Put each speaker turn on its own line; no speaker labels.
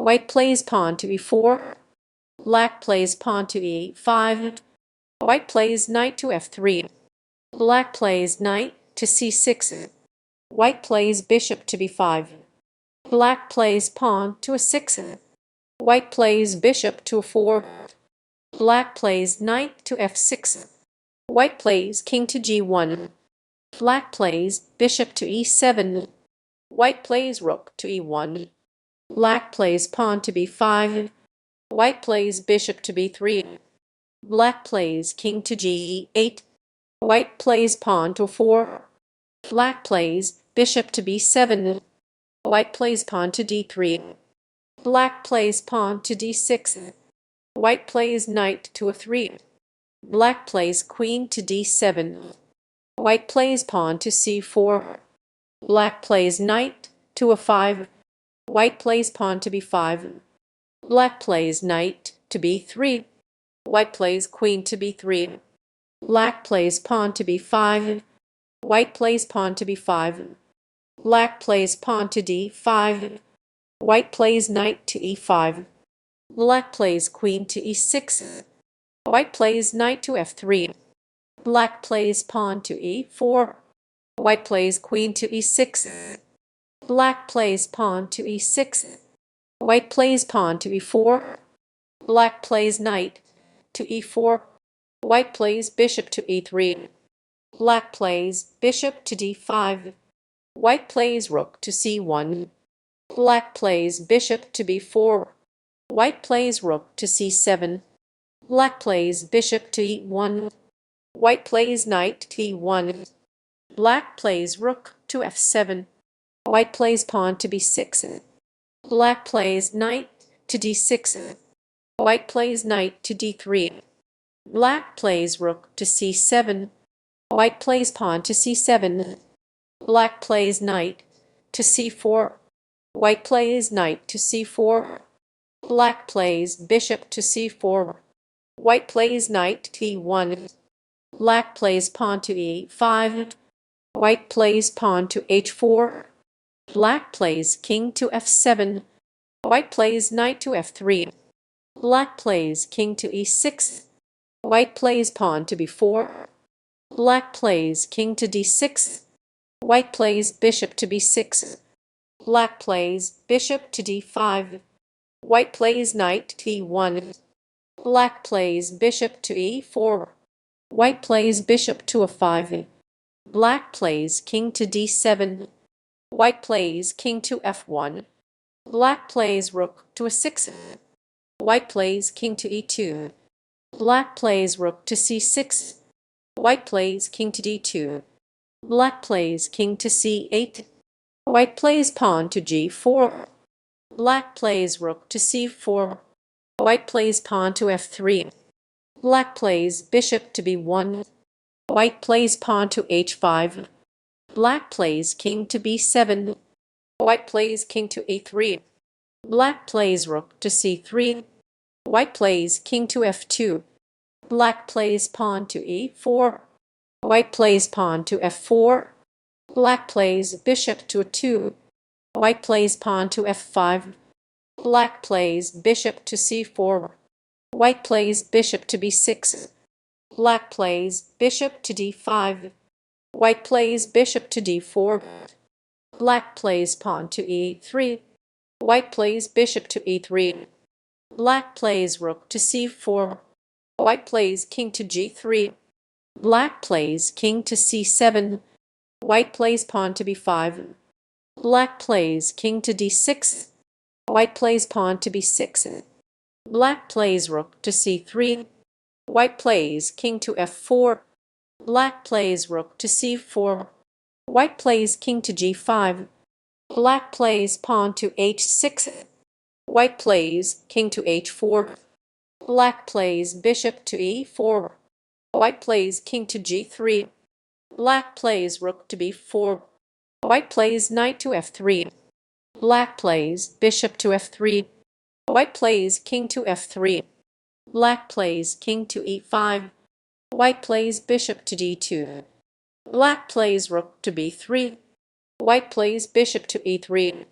White plays pawn to e4. Black plays pawn to e5. White plays knight to f3. Black plays knight to c6. White plays bishop to b5. Black plays pawn to a6. White plays bishop to a4. Black plays knight to f6. White plays king to g1. Black plays bishop to e7. White plays rook to e1. Black plays pawn to b5. White plays bishop to b3. Black plays king to g8. White plays pawn to 4. Black plays bishop to b7. White plays pawn to d3. Black plays pawn to d6. White plays knight to a3. Black plays queen to d7. White plays pawn to c4. Black plays knight to a5. White plays pawn to b5. Black plays knight to b3. White plays queen to b3. Black plays pawn to b5. White plays pawn to b5. Black plays pawn to d5. White plays knight to e5. Black plays queen to e6. White plays knight to f3. Black plays pawn to e4. White plays queen to e6. Black plays pawn to e6. White plays pawn to e4. Black plays knight to e4. White plays bishop to e3. Black plays bishop to d5. White plays rook to c1. Black plays bishop to b4. White plays rook to c7. Black plays bishop to e1. White plays knight to e1. Black plays rook to f7. White plays pawn to b6. Black plays knight to d6. White plays knight to d3. Black plays rook to c7. White plays pawn to c7. Black plays knight to c4. White plays knight to c4. Black plays bishop to c4. White plays knight to e1. Black plays pawn to e5. White plays pawn to h4. Black plays king to f7. White plays knight to f3. Black plays king to e6. White plays pawn to b4. Black plays king to d6. White plays bishop to b6. Black plays bishop to d5. White plays knight to e1. Black plays bishop to e4. White plays bishop to a5. Black plays king to d7. White plays king to f1. Black plays rook to a6. White plays king to e2. Black plays rook to c6. White plays king to d2. Black plays king to c8. White plays pawn to g4. Black plays rook to c4. White plays pawn to f3. Black plays bishop to b1. White plays pawn to h5. Black plays king to b7. White plays king to a3. Black plays rook to c3. White plays king to f2. Black plays pawn to e4. White plays pawn to f4. Black plays bishop to a2. White plays pawn to f5. Black plays bishop to c4. White plays bishop to b6. Black plays bishop to d5. White plays bishop to d4. Black plays pawn to e3. White plays bishop to e3. Black plays rook to c4. White plays king to g3. Black plays king to c7. White plays pawn to b5. Black plays king to d6. White plays pawn to b6. Black plays rook to c3. White plays king to f4. Black plays rook to c4. White plays king to g5. Black plays pawn to h6. White plays king to h4. Black plays bishop to e4. White plays king to g3. Black plays rook to b4. White plays knight to f3. Black plays bishop to f3. White plays king to f3. Black plays king to e5. White plays bishop to d2. Black plays rook to b3. White plays bishop to e3.